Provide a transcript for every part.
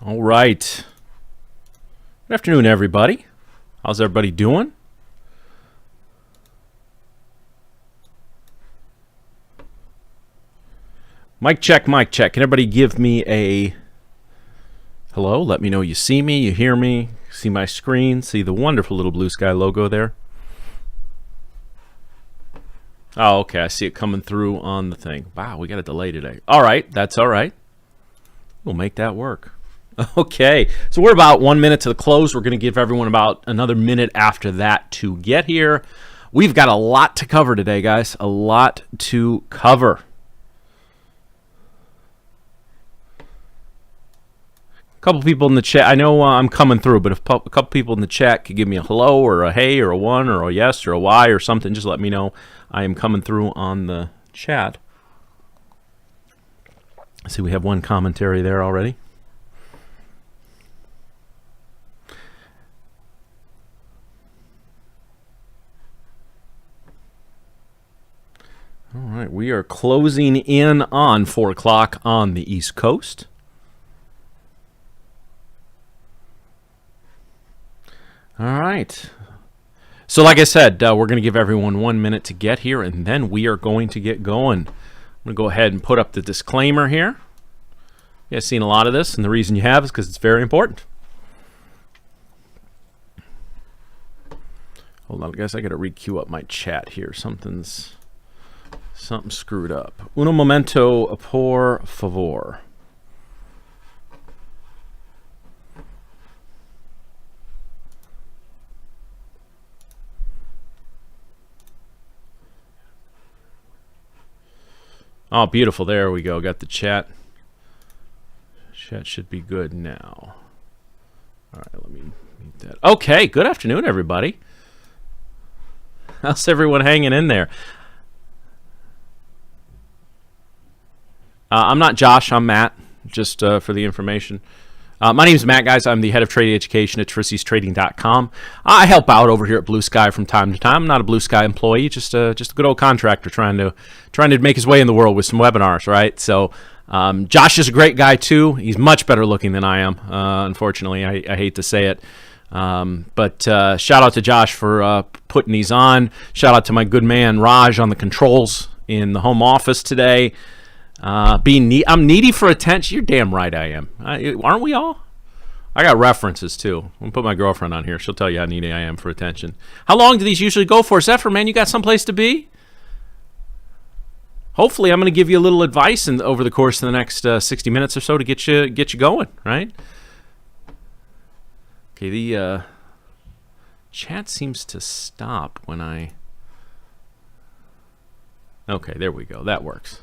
All right. Good afternoon, everybody. How's everybody doing? Mic check, mic check. Can everybody give me a hello? Let me know you see me, you hear me, see my screen, see the wonderful little blue sky logo there. Oh, okay. I see it coming through on the thing. Wow, we got a delay today. All right. That's all right. We'll make that work. Okay. So we're about 1 minute to the close. We're going to give everyone about another minute after that to get here. We've got a lot to cover today, guys. A lot to cover. A couple people in the chat. I know I'm coming through, but if a couple people in the chat could give me a hello or a hey or a one or a yes or a Y or something, just let me know I am coming through on the chat. I see we have one commentary there already. All right, we are closing in on 4 o'clock on the East Coast. All right. So like I said, we're going to give everyone 1 minute to get here, and then we are going to get going. I'm going to go ahead and put up the disclaimer here. You guys seen a lot of this, and the reason you have is because it's very important. Hold on, guys. I got to re-queue up my chat here. Something screwed up. Uno momento, por favor. Oh, beautiful. There we go. Got the chat. Chat should be good now. All right, let me mute that. Okay, good afternoon, everybody. How's everyone hanging in there? I'm not Josh. I'm Matt, just for the information. My name is Matt, guys. I'm the head of trading education at TrissiesTrading.com. I help out over here at Blue Sky from time to time. I'm not a Blue Sky employee, just a good old contractor trying to make his way in the world with some webinars, right? So Josh is a great guy too. He's much better looking than I am. Unfortunately, I hate to say it. But shout out to Josh for putting these on. Shout out to my good man Raj on the controls in the home office today. I'm needy for attention. You're damn right I am. Aren't we all? I got references too. I'm gonna put my girlfriend on here. She'll tell you how needy I am for attention. How long do these usually go for? Zephyr, man, you got someplace to be? Hopefully, I'm gonna give you a little advice over the course of the next 60 minutes or so to get you going, right? Okay, the chat seems to stop when I. Okay, there we go. That works.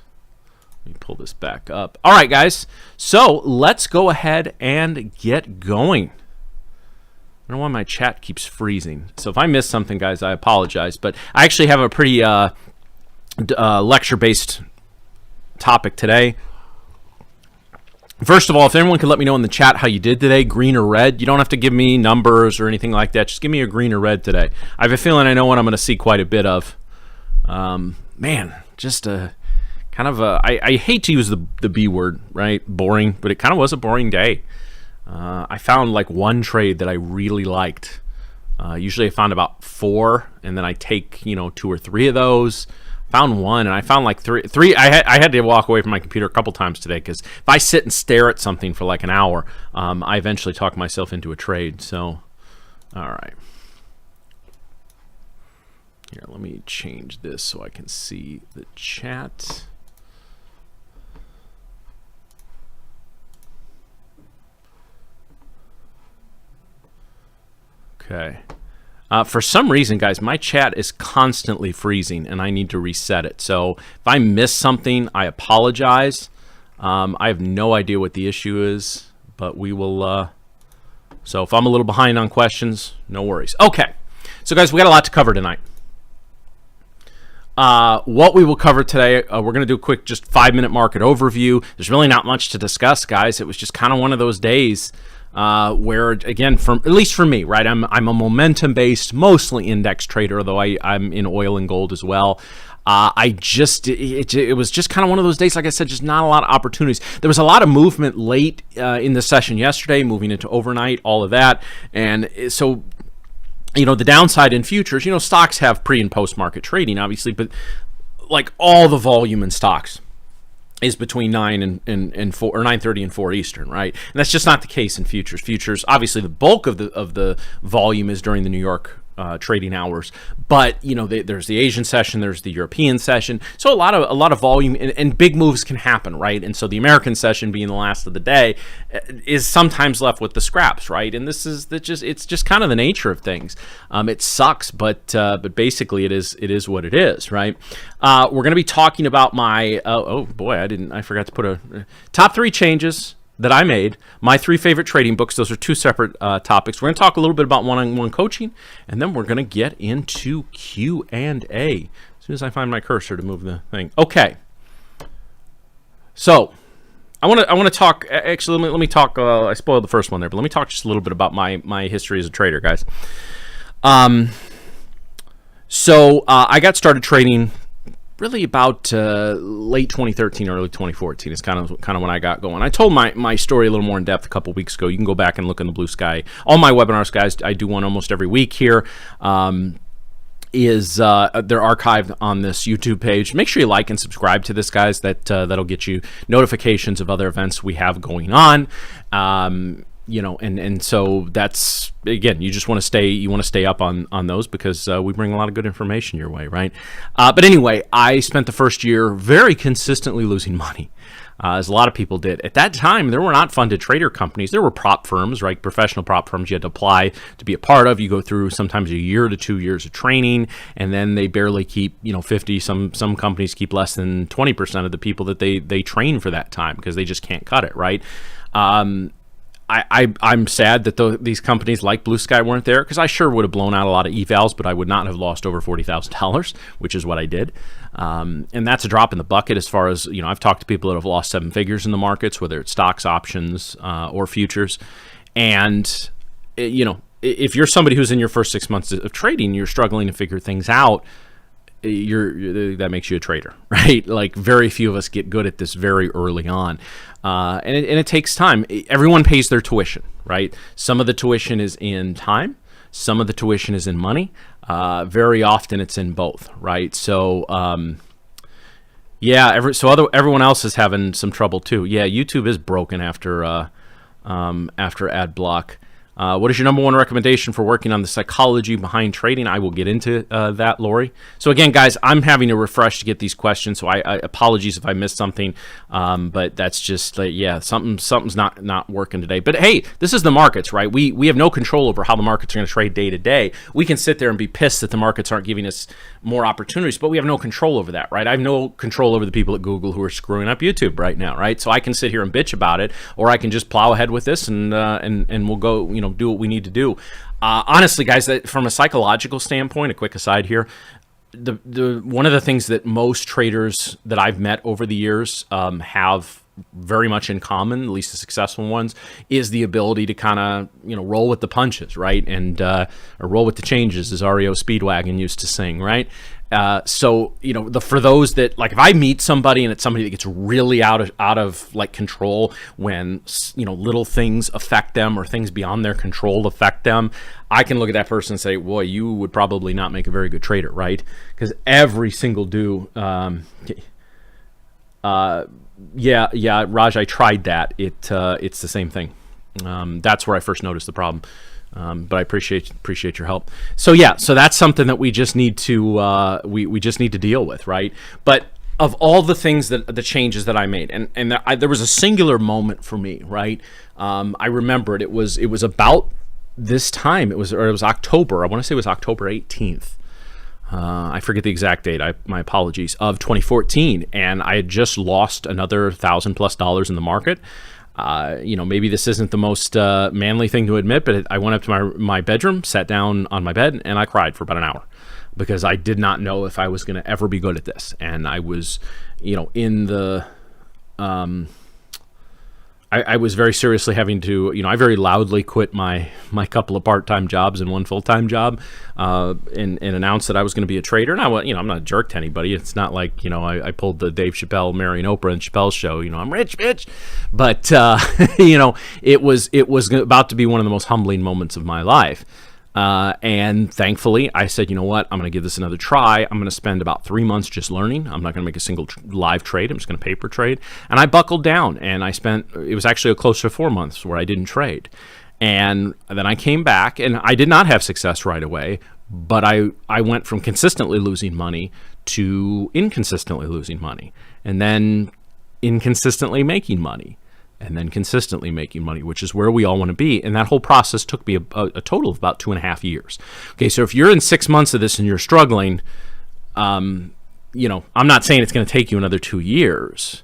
Let me pull this back up. All right, guys. So let's go ahead and get going. I don't know why my chat keeps freezing. So if I miss something, guys, I apologize. But I actually have a pretty lecture-based topic today. First of all, if anyone could let me know in the chat how you did today, green or red. You don't have to give me numbers or anything like that. Just give me a green or red today. I have a feeling I know what I'm going to see quite a bit of. Man, just a... kind of I hate to use the B word, right? Boring, but it kind of was a boring day. I found like one trade that I really liked. Usually I found about 4, and then I take 2 or 3 of those. Found one, and I found like three. I had to walk away from my computer a couple times today because if I sit and stare at something for like an hour, I eventually talk myself into a trade. So, all right. Here, let me change this so I can see the chat. Okay. For some reason, guys, my chat is constantly freezing, and I need to reset it. So if I miss something, I apologize. I have no idea what the issue is, but we will... So if I'm a little behind on questions, no worries. Okay. So, guys, we got a lot to cover tonight. What we will cover today, we're going to do a quick just 5-minute market overview. There's really not much to discuss, guys. It was just kind of one of those days where, again, at least for me, right, I'm a momentum-based, mostly index trader, although I'm in oil and gold as well. It was just kind of one of those days, like I said, just not a lot of opportunities. There was a lot of movement late in the session yesterday, moving into overnight, all of that. And so, the downside in futures, stocks have pre and post market trading, obviously, but like all the volume in stocks is between 9 and 4 or 9:30 and 4 Eastern, right? And that's just not the case in futures. Futures, obviously, the bulk of the volume is during the New York trading hours, but there's the Asian session, there's the European session, so a lot of volume and big moves can happen, right? And so the American session, being the last of the day, is sometimes left with the scraps, right? And it's just kind of the nature of things. It sucks, but basically it is what it is, right? We're going to be talking about my I forgot to put a top 3 changes that I made, my 3 favorite trading books. Those are 2 separate topics. We're going to talk a little bit about one-on-one coaching, and then we're going to get into Q&A. As soon as I find my cursor to move the thing. Okay. So I want to talk. Actually, let me talk. I spoiled the first one there, but let me talk just a little bit about my history as a trader, guys. So I got started trading really about late 2013, early 2014 is kind of when I got going. I told my story a little more in depth a couple weeks ago. You can go back and look in the Blue Sky. All my webinars, guys, I do one almost every week here. They're archived on this YouTube page. Make sure you like and subscribe to this, guys. That'll get you notifications of other events we have going on. And so that's, again, you want to stay up on those because we bring a lot of good information your way, right? But anyway, I spent the first year very consistently losing money, as a lot of people did. At that time, there were not funded trader companies. There were prop firms, right? Professional prop firms you had to apply to be a part of. You go through sometimes a year to 2 years of training, and then they barely keep 50. Some companies keep less than 20% of the people that they train for that time because they just can't cut it, right? I'm sad that these companies like Blue Sky weren't there, because I sure would have blown out a lot of evals, but I would not have lost over $40,000, which is what I did. And that's a drop in the bucket as far as, I've talked to people that have lost 7 figures in the markets, whether it's stocks, options, or futures. And, if you're somebody who's in your first 6 months of trading, you're struggling to figure things out, that makes you a trader, right? Like, very few of us get good at this very early on. And it takes time. Everyone pays their tuition, right? Some of the tuition is in time. Some of the tuition is in money. Very often it's in both, right? So, everyone else is having some trouble too. Yeah, YouTube is broken after ad block. What is your number 1 recommendation for working on the psychology behind trading? I will get into that, Lori. So again, guys, I'm having to refresh to get these questions, so I apologies if I missed something, but that's just something's not working today. But hey, this is the markets, right? We have no control over how the markets are going to trade day to day. We can sit there and be pissed that the markets aren't giving us more opportunities, but we have no control over that, right? I have no control over the people at Google who are screwing up YouTube right now, right? So I can sit here and bitch about it, or I can just plow ahead with this and we'll go, do what we need to do. Honestly, guys, from a psychological standpoint, a quick aside here, the one of the things that most traders that I've met over the years have very much in common, at least the successful ones, is the ability to kind of roll with the punches, right? And or roll with the changes, as REO Speedwagon used to sing, right? So for those that, like, if I meet somebody and it's somebody that gets really out of like control when little things affect them or things beyond their control affect them, I can look at that person and say, boy, you would probably not make a very good trader, right? Because every single yeah, Raj, I tried that. It's the same thing. That's where I first noticed the problem. But I appreciate your help. So that's something that we just need to we just need to deal with, right? But of all the things the changes that I made, and there was a singular moment for me, right? I remembered it was about this time. It was October. I want to say it was October 18th. I forget the exact date. My apologies. Of 2014, and I had just lost another $1,000+ in the market. Maybe this isn't the most manly thing to admit, but I went up to my bedroom, sat down on my bed, and I cried for about an hour because I did not know if I was going to ever be good at this. And I was, I I was very seriously having to, I very loudly quit my couple of part-time jobs and one full-time job, and announced that I was going to be a trader. And I'm not a jerk to anybody. It's not like, I pulled the Dave Chappelle, marrying Oprah and Chappelle's show, I'm rich, bitch. But, it was about to be one of the most humbling moments of my life. And thankfully, I said, you know what? I'm going to give this another try. I'm going to spend about 3 months just learning. I'm not going to make a single live trade. I'm just going to paper trade. And I buckled down, and it was actually close to 4 months where I didn't trade. And then I came back, and I did not have success right away, but I went from consistently losing money to inconsistently losing money, and then inconsistently making money, and then consistently making money, which is where we all want to be. And that whole process took me a total of about 2.5 years. Okay, so if you're in 6 months of this and you're struggling, I'm not saying it's going to take you another 2 years,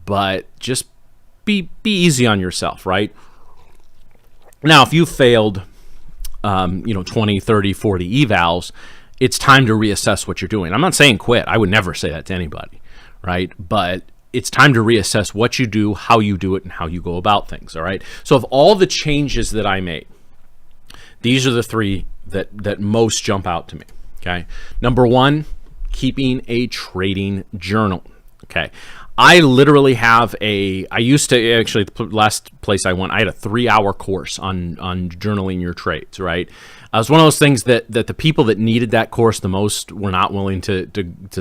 but just be easy on yourself, right? Now, if you failed, 20, 30, 40 evals, it's time to reassess what you're doing. I'm not saying quit. I would never say that to anybody, right? But it's time to reassess what you do, how you do it, and how you go about things, all right? So of all the changes that I made, these are the three that most jump out to me, okay? Number one, keeping a trading journal, okay? I literally have the last place I went, I had a 3-hour course on journaling your trades, right? It was one of those things that the people that needed that course the most were not willing to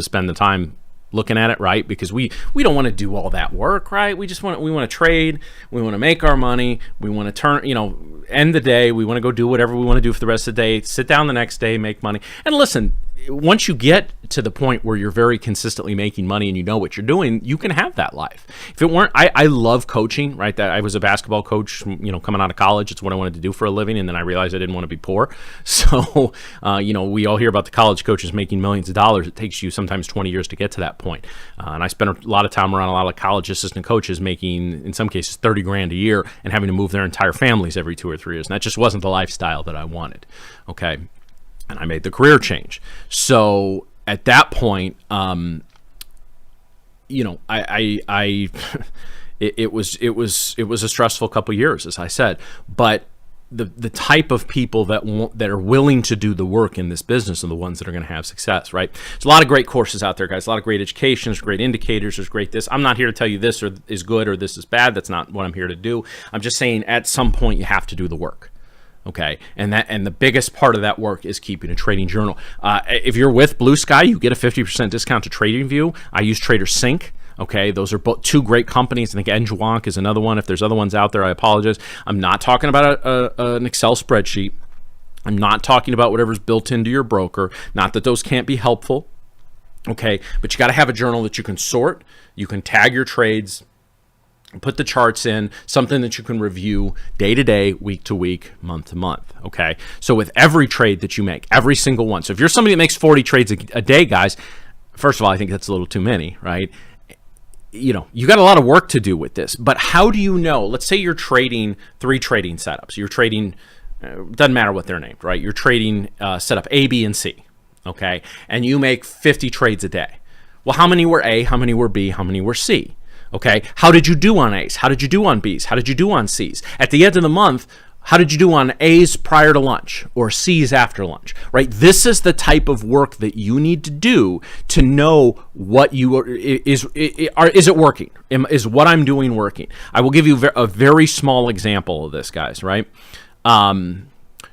spend the time looking at it, right? Because we don't want to do all that work, right? We want to trade, we want to make our money, we want to end the day, we want to go do whatever we want to do for the rest of the day, sit down the next day, make money. And listen, once you get to the point where you're very consistently making money and you know what you're doing, you can have that life. If it weren't, I love coaching, right? That I was a basketball coach, coming out of college. It's what I wanted to do for a living, and then I realized I didn't want to be poor. So, we all hear about the college coaches making millions of dollars. It takes you sometimes 20 years to get to that point. And I spent a lot of time around a lot of college assistant coaches making, in some cases, $30,000 a year and having to move their entire families every 2 or 3 years. And that just wasn't the lifestyle that I wanted. Okay. And I made the career change. So at that point, it was a stressful couple years, as I said. But the type of people that are willing to do the work in this business are the ones that are going to have success, right? There's a lot of great courses out there, guys. A lot of great education. There's great indicators. There's great this. I'm not here to tell you this is good or this is bad. That's not what I'm here to do. I'm just saying at some point you have to do the work. Okay, and the biggest part of that work is keeping a trading journal. If you're with Blue Sky, you get a 50% discount to TradingView. I use TraderSync. Okay, those are both two great companies. I think NJWONK is another one. If there's other ones out there, I apologize. I'm not talking about an Excel spreadsheet. I'm not talking about whatever's built into your broker. Not that those can't be helpful. Okay, but you got to have a journal that you can sort. You can tag your trades, put the charts in, something that you can review day to day, week to week, month to month, okay? So with every trade that you make, every single one. So if you're somebody that makes 40 trades a day, guys, first of all, I think that's a little too many, right? You got a lot of work to do with this. But how do you know? Let's say you're trading 3 trading setups. You're trading, doesn't matter what they're named, right? You're trading setup A, B, and C, okay? And you make 50 trades a day. Well, how many were A? How many were B? How many were C? Okay, how did you do on A's? How did you do on B's? How did you do on C's? At the end of the month, how did you do on A's prior to lunch or C's after lunch, right? This is the type of work that you need to do to know what is it working? Is what I'm doing working? I will give you a very small example of this, guys, right? Do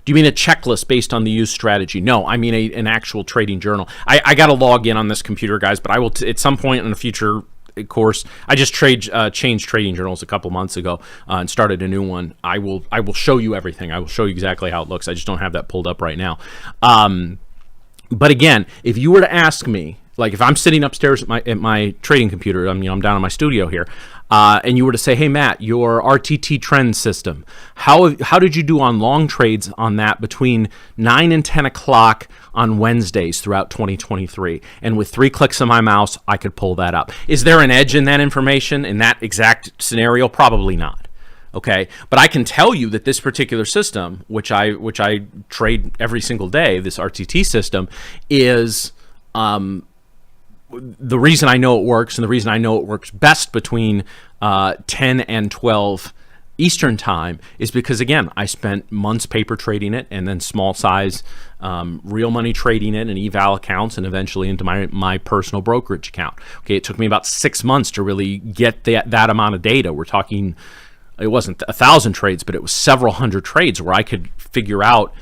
you mean a checklist based on the used strategy? No, I mean an actual trading journal. I got to log in on this computer, guys, but I will at some point in the future course. I just changed trading journals a couple months ago and started a new one. I will show you everything. I will show you exactly how it looks. I just don't have that pulled up right now. But again, if you were to ask me, like if I'm sitting upstairs at my trading computer, I'm down in my studio here, and you were to say, hey Matt, your RTT trend system, how did you do on long trades on that between 9 and 10 o'clock on Wednesdays throughout 2023? And with 3 clicks of my mouse, I could pull that up. Is there an edge in that information in that exact scenario? Probably not. Okay, but I can tell you that this particular system, which I trade every single day, this RTT system, is the reason I know it works, and the reason I know it works best between 10 and 12 Eastern time, is because, again, I spent months paper trading it, and then small size real money trading it, and eval accounts, and eventually into my personal brokerage account. Okay, it took me about 6 months to really get that amount of data. We're talking, it wasn't 1,000 trades, but it was several hundred trades where I could figure out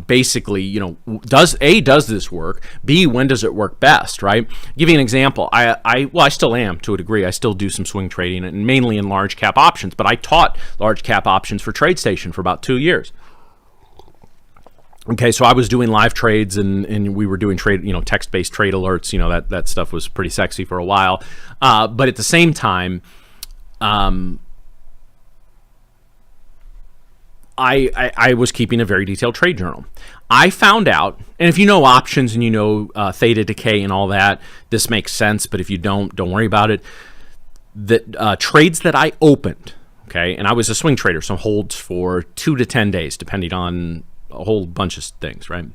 basically, does this work? B, when does it work best, right? Give you an example. I still am to a degree. I still do some swing trading, and mainly in large cap options, but I taught large cap options for TradeStation for about 2 years. Okay, so I was doing live trades, and we were doing text-based trade alerts. That stuff was pretty sexy for a while. But at the same time, I was keeping a very detailed trade journal. I found out, and if you know options and you know theta decay and all that, this makes sense. But if you don't worry about it. That trades that I opened, okay, and I was a swing trader, so holds for 2 to 10 days, depending on a whole bunch of things, right?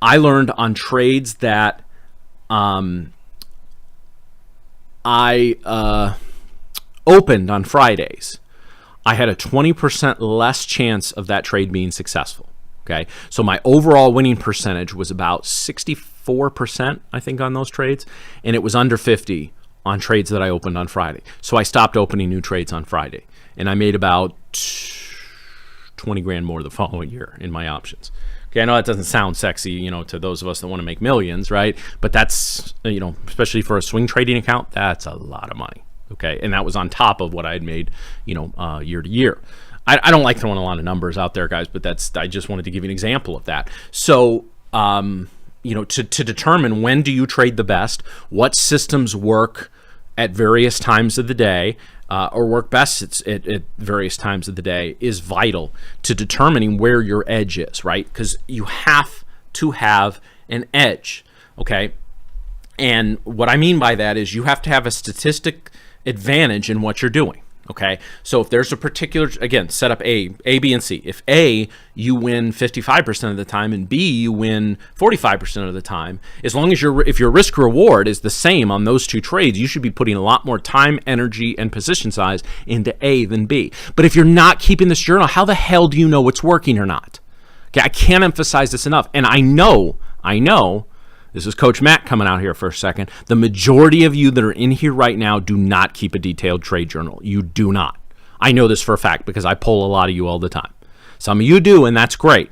I learned on trades that I opened on Fridays, I had a 20% less chance of that trade being successful. Okay, so my overall winning percentage was about 64%, I think, on those trades, and it was under 50 on trades that I opened on Friday. So I stopped opening new trades on Friday, and I made about 20 grand more the following year in my options. Okay, I know that doesn't sound sexy, to those of us that want to make millions, right? But that's, especially for a swing trading account, that's a lot of money. Okay, and that was on top of what I had made, year to year. I don't like throwing a lot of numbers out there, guys, but I just wanted to give you an example of that. So, to determine when do you trade the best, what systems work at various times of the day, or work best at various times of the day, is vital to determining where your edge is, right? Because you have to have an edge, okay? And what I mean by that is you have to have a statistic advantage in what you're doing. Okay, so if there's a particular, again, set up A, B, and C. If A, you win 55% of the time, and B, you win 45% of the time, as long as if your risk reward is the same on those two trades, you should be putting a lot more time, energy, and position size into A than B. But if you're not keeping this journal, how the hell do you know what's working or not? Okay, I can't emphasize this enough, and I know. This is Coach Matt coming out here for a second. The majority of you that are in here right now do not keep a detailed trade journal. You do not. I know this for a fact because I poll a lot of you all the time. Some of you do, and that's great.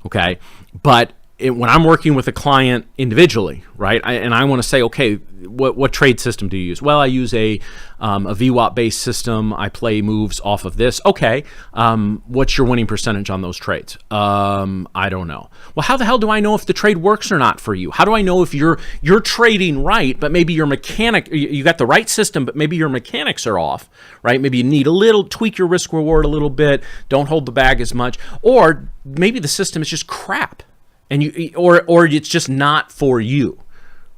Okay, but when I'm working with a client individually, right, and I want to say, okay, what trade system do you use? Well, I use a VWAP-based system. I play moves off of this. Okay, what's your winning percentage on those trades? I don't know. Well, how the hell do I know if the trade works or not for you? How do I know if you're trading right, but maybe your mechanic, you got the right system, but maybe your mechanics are off, right? Maybe you need tweak your risk reward a little bit, don't hold the bag as much, or maybe the system is just crap. And or it's just not for you,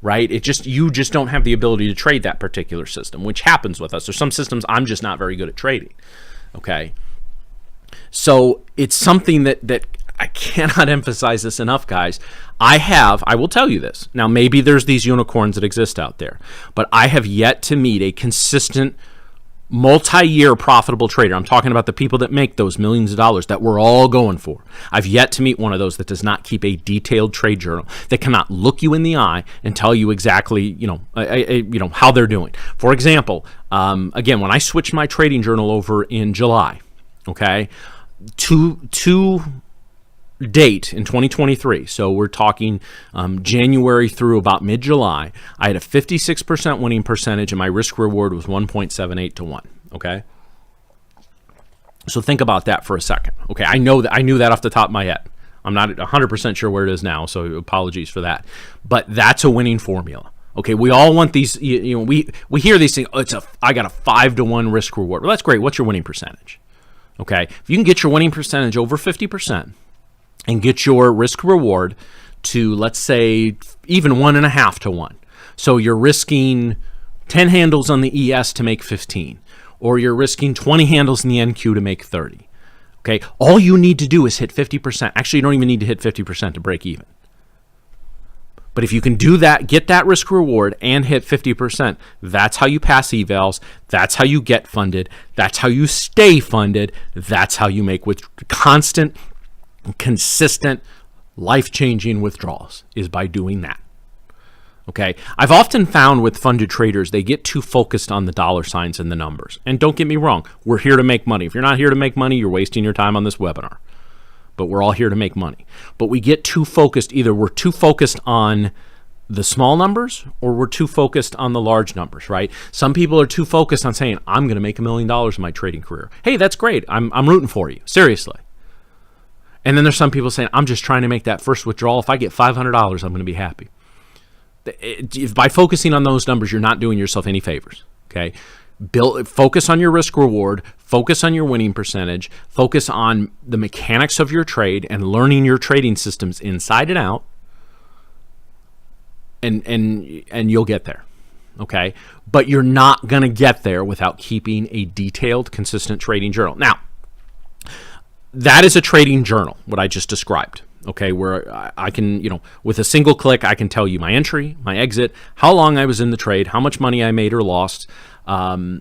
right? You just don't have the ability to trade that particular system, which happens with us. There's some systems I'm just not very good at trading. Okay, so it's something that I cannot emphasize this enough, guys. I will tell you this. Now, maybe there's these unicorns that exist out there, but I have yet to meet a consistent multi-year profitable trader. I'm talking about the people that make those millions of dollars that we're all going for. I've yet to meet one of those that does not keep a detailed trade journal, that cannot look you in the eye and tell you exactly, how they're doing. For example, again, when I switched my trading journal over in July, okay, to date in 2023, so we're talking January through about mid-July, I had a 56% winning percentage and my risk reward was 1.78 to 1. Okay, so think about that for a second. Okay, I knew that off the top of my head. I'm not 100% sure where it is now, so apologies for that, but that's a winning formula. Okay, we all want these, we hear these things, I got a 5-to-1 risk reward. Well, that's great. What's your winning percentage? Okay, if you can get your winning percentage over 50% and get your risk reward to, let's say, even 1.5 to 1. So you're risking 10 handles on the ES to make 15, or you're risking 20 handles in the NQ to make 30. Okay, all you need to do is hit 50%. Actually, you don't even need to hit 50% to break even. But if you can do that, get that risk reward and hit 50%, that's how you pass evals. That's how you get funded. That's how you stay funded. That's how you make with constant, consistent, life-changing withdrawals, is by doing that. Okay, I've often found with funded traders, they get too focused on the dollar signs and the numbers. And don't get me wrong, we're here to make money. If you're not here to make money, you're wasting your time on this webinar. But we're all here to make money. But we get too focused. Either we're too focused on the small numbers or we're too focused on the large numbers, right? Some people are too focused on saying, I'm going to make $1 million in my trading career. Hey, that's great. I'm rooting for you. Seriously. And then there's some people saying, I'm just trying to make that first withdrawal. If I get $500, I'm going to be happy. By focusing on those numbers, you're not doing yourself any favors, okay? Focus on your risk reward, focus on your winning percentage, focus on the mechanics of your trade and learning your trading systems inside and out, and you'll get there, okay? But you're not going to get there without keeping a detailed, consistent trading journal. Now, that is a trading journal, what I just described. Okay, where I can, with a single click, I can tell you my entry, my exit, how long I was in the trade, how much money I made or lost, and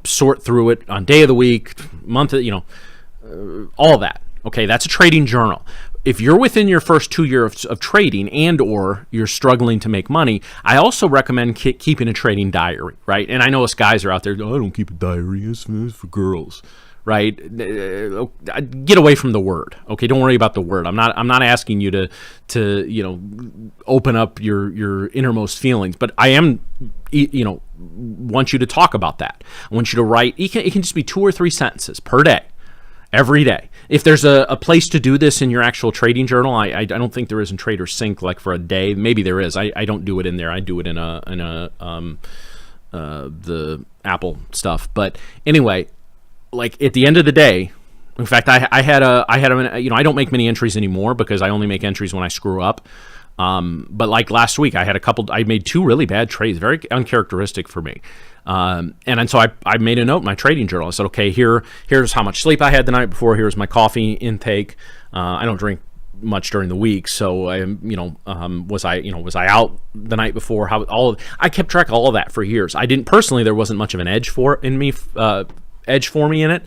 sort through it on day of the week, month, all that. Okay, that's a trading journal. If you're within your first 2 years of trading and or you're struggling to make money, I also recommend keeping a trading diary, right? And I know us guys are out there, oh, I don't keep a diary, it's for girls. Right? Get away from the word. Okay, don't worry about the word. I'm not asking you to open up your innermost feelings, but I am want you to talk about that. I want you to write. It can just be 2 or 3 sentences per day, every day. If there's a place to do this in your actual trading journal, I don't think there is in Trader Sync, like for a day. Maybe there is. I don't do it in there. I do it in the Apple stuff. But anyway. Like at the end of the day, in fact, I don't make many entries anymore because I only make entries when I screw up. But like last week, I made 2 really bad trades, very uncharacteristic for me. And so I made a note in my trading journal. I said, okay, here's how much sleep I had the night before. Here's my coffee intake. I don't drink much during the week, so was I out the night before? I kept track of all of that for years. I didn't personally. There wasn't much of an edge for me in it,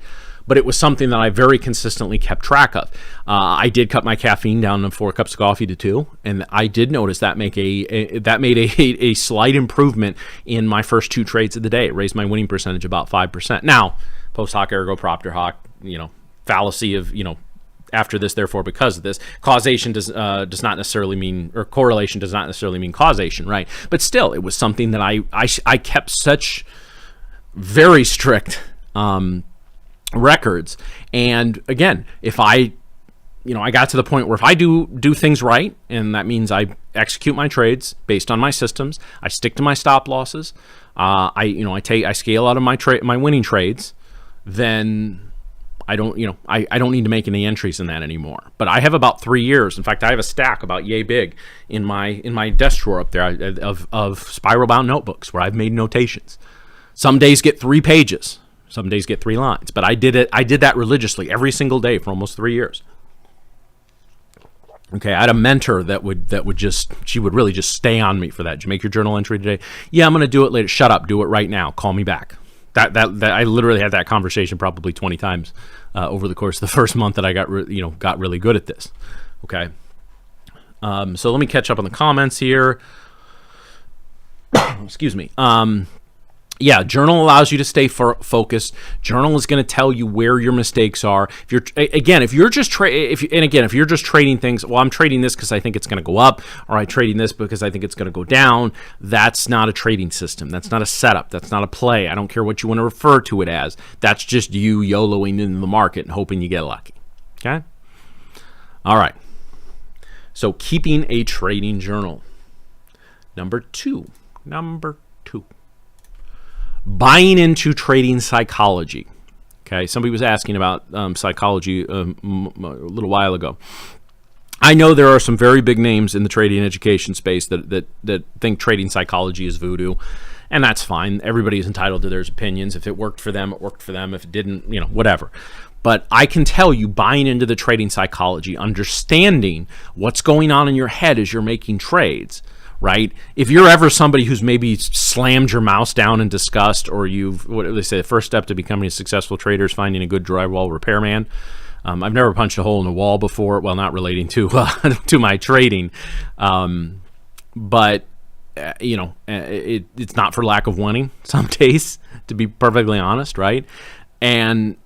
but it was something that I very consistently kept track of. I did cut my caffeine down to 4 cups of coffee to 2, and I did notice that made a slight improvement in my first 2 trades of the day. It raised my winning percentage about 5%. Now, post hoc ergo propter hoc, fallacy of after this, therefore because of this. Causation does not necessarily mean, or correlation does not necessarily mean causation, right? But still, it was something that I kept such very strict records. And again, if I got to the point where if I do things right, and that means I execute my trades based on my systems, I stick to my stop losses, I scale out of my winning trades, then I don't need to make any entries in that anymore. But I have about 3 years. In fact, I have a stack about yay big in my desk drawer up there of spiral bound notebooks where I've made notations. Some days get 3 pages. Some days get 3 lines, but I did that religiously every single day for almost 3 years. Okay, I had a mentor that she would really just stay on me for that. Did you make your journal entry today? Yeah, I'm going to do it later. Shut up, do it right now. Call me back. That I literally had that conversation probably 20 times over the course of the first month that I got really good at this. Okay, so let me catch up on the comments here. Excuse me. Yeah, journal allows you to stay focused. Journal is going to tell you where your mistakes are. If you're just trading things, well, I'm trading this because I think it's going to go up, or I'm trading this because I think it's going to go down. That's not a trading system. That's not a setup. That's not a play. I don't care what you want to refer to it as. That's just you YOLOing into the market and hoping you get lucky. Okay? All right. So keeping a trading journal. Number two. Buying into trading psychology. Okay, somebody was asking about psychology a little while ago. I know there are some very big names in the trading education space that think trading psychology is voodoo, and that's fine. Everybody is entitled to their opinions. If it worked for them, it worked for them. If it didn't, whatever. But I can tell you, buying into the trading psychology, understanding what's going on in your head as you're making trades, right? If you're ever somebody who's maybe slammed your mouse down in disgust, or what do they say, the first step to becoming a successful trader is finding a good drywall repairman. I've never punched a hole in a wall before. Well, not relating to to my trading, but it's not for lack of wanting some days, to be perfectly honest, right? And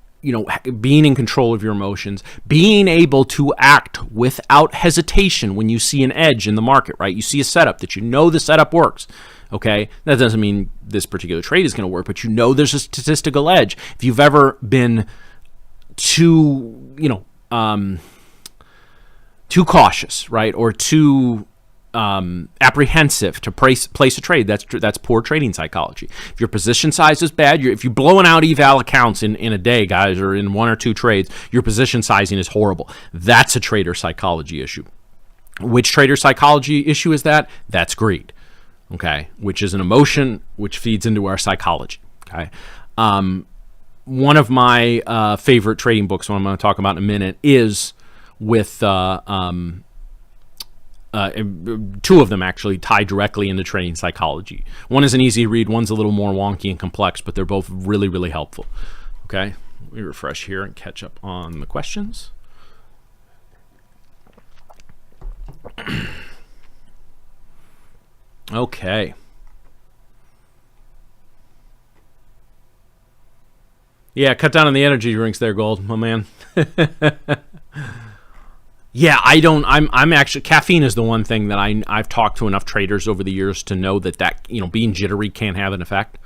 being in control of your emotions, being able to act without hesitation when you see an edge in the market, right? You see a setup that the setup works, okay? That doesn't mean this particular trade is going to work, but there's a statistical edge. If you've ever been too cautious, right, or too apprehensive to place a trade, that's poor trading psychology. If your position size is bad, if you're blowing out eval accounts in a day, guys, or in one or two trades, your position sizing is horrible. That's a trader psychology issue. Which trader psychology issue is that? That's greed, okay, which is an emotion which feeds into our psychology, okay? One of my favorite trading books, one I'm going to talk about in a minute, is with two of them actually tie directly into trading psychology. One is an easy read, one's a little more wonky and complex, but they're both really, really helpful. Okay, let me refresh here and catch up on the questions. Okay. Yeah, cut down on the energy drinks there, Gold, my man. Yeah, I'm actually, caffeine is the one thing that I've talked to enough traders over the years to know that being jittery can have an effect,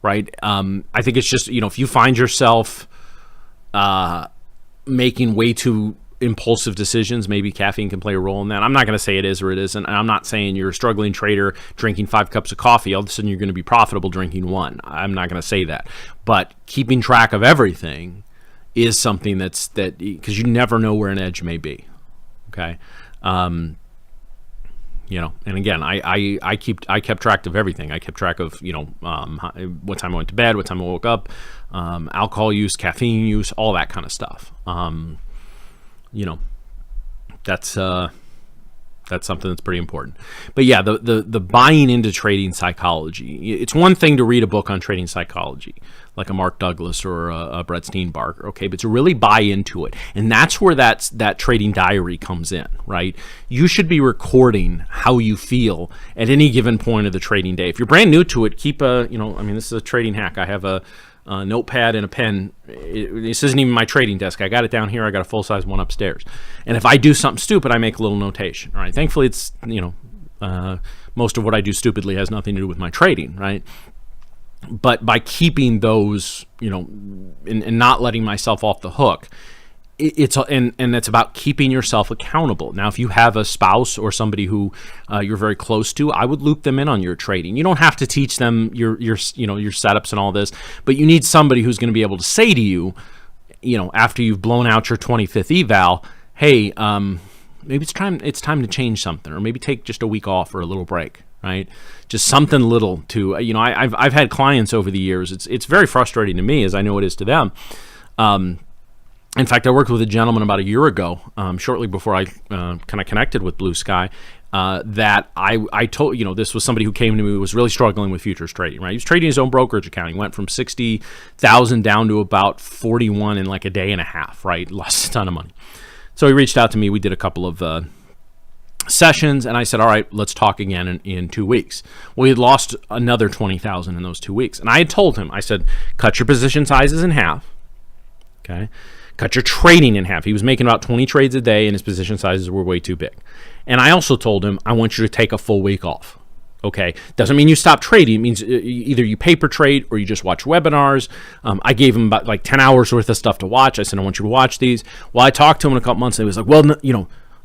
right? I think it's just, if you find yourself making way too impulsive decisions, maybe caffeine can play a role in that. I'm not going to say it is or it isn't. And I'm not saying you're a struggling trader drinking 5 cups of coffee, all of a sudden you're going to be profitable drinking 1. I'm not going to say that. But keeping track of everything is something because you never know where an edge may be. Okay. And again, I kept track of everything. I kept track of, what time I went to bed, what time I woke up, alcohol use, caffeine use, all that kind of stuff. That's something that's pretty important. But yeah, the buying into trading psychology. It's one thing to read a book on trading psychology, like a Mark Douglas or a Brett Steenbarger, okay, but to really buy into it. And that's where that trading diary comes in, right? You should be recording how you feel at any given point of the trading day. If you're brand new to it, keep this is a trading hack. I have a notepad and a pen. This isn't even my trading desk. I got it down here. I got a full-size one upstairs. And if I do something stupid, I make a little notation, all right? Thankfully, it's, most of what I do stupidly has nothing to do with my trading, right? But by keeping those, and not letting myself off the hook, it's about keeping yourself accountable. Now, if you have a spouse or somebody who you're very close to, I would loop them in on your trading. You don't have to teach them your setups and all this, but you need somebody who's going to be able to say to you, after you've blown out your 25th eval, hey, maybe it's time to change something, or maybe take just a week off or a little break. Right, just something little to I've had clients over the years. It's very frustrating to me, as I know it is to them. In fact, I worked with a gentleman about a year ago, shortly before I kind of connected with Blue Sky, that I told, this was somebody who came to me who was really struggling with futures trading, right? He was trading his own brokerage account. He went from 60,000 down to about 41 in like a day and a half, right? Lost a ton of money. So he reached out to me. We did a couple of sessions, and I said, all right, let's talk again in 2 weeks. Well, he had lost another 20,000 in those 2 weeks. And I had told him, I said, cut your position sizes in half, okay? Cut your trading in half. He was making about 20 trades a day, and his position sizes were way too big. And I also told him, I want you to take a full week off. Okay, doesn't mean you stop trading. It means either you paper trade or you just watch webinars. I gave him about like 10 hours worth of stuff to watch. I said, I want you to watch these. Well, I talked to him in a couple months, and he was like, well,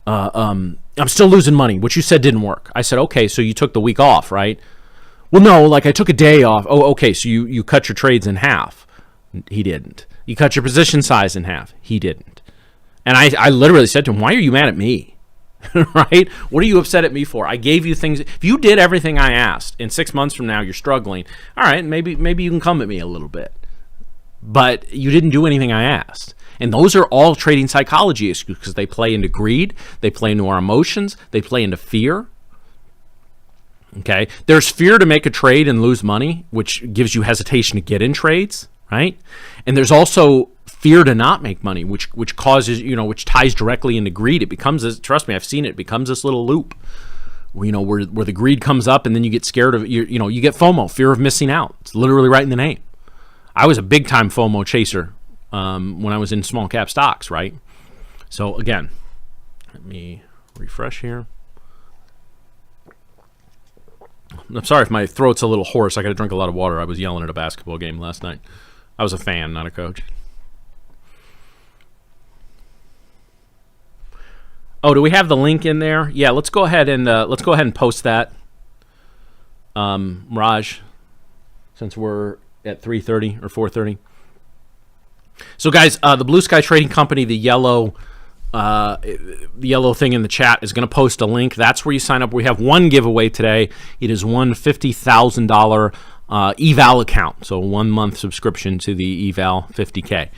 I'm still losing money. What you said didn't work. I said, okay, so you took the week off, right? Well, no, like I took a day off. Oh, okay, so you cut your trades in half. He didn't. You cut your position size in half. He didn't. And I literally said to him, why are you mad at me? Right? What are you upset at me for? I gave you things. If you did everything I asked, and 6 months from now you're struggling, all right, maybe you can come at me a little bit. But you didn't do anything I asked. And those are all trading psychology issues because they play into greed, they play into our emotions, they play into fear. Okay, there's fear to make a trade and lose money, which gives you hesitation to get in trades, right? And there's also fear to not make money, which causes, which ties directly into greed. It becomes this, trust me, I've seen it, becomes this little loop, where the greed comes up, and then you get scared of, you get FOMO, fear of missing out. It's literally right in the name. I was a big time FOMO chaser when I was in small cap stocks, right? So again, let me refresh here. I'm sorry if my throat's a little hoarse. I got to drink a lot of water. I was yelling at a basketball game last night. I was a fan, not a coach. Oh, do we have the link in there? Yeah, let's go ahead and post that, Raj, since we're at 3:30 or 4:30. So, guys, the Blue Sky Trading Company, the yellow thing in the chat is going to post a link. That's where you sign up. We have one giveaway today. It is one $50,000 eval account, so a 1 month subscription to the eval 50K.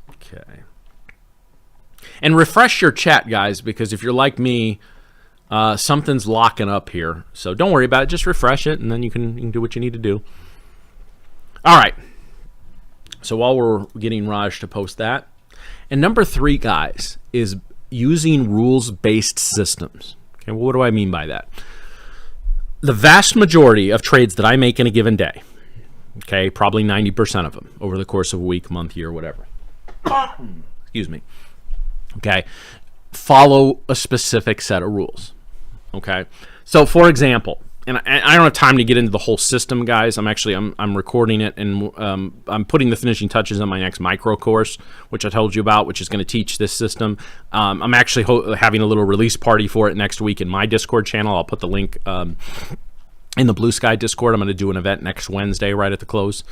Okay. And refresh your chat, guys, because if you're like me, something's locking up here. So don't worry about it. Just refresh it, and then you can do what you need to do. All right. So while we're getting Raj to post that, and number 3, guys, is using rules-based systems. Okay, well, what do I mean by that? The vast majority of trades that I make in a given day, okay, probably 90% of them over the course of a week, month, year, whatever. Excuse me. Okay, follow a specific set of rules. Okay, so for example, and I don't have time to get into the whole system, guys. I'm recording it, and I'm putting the finishing touches on my next micro course, which I told you about, which is going to teach this system. I'm actually having a little release party for it next week in my Discord channel. I'll put the link in the Blue Sky Discord. I'm going to do an event next Wednesday right at the close.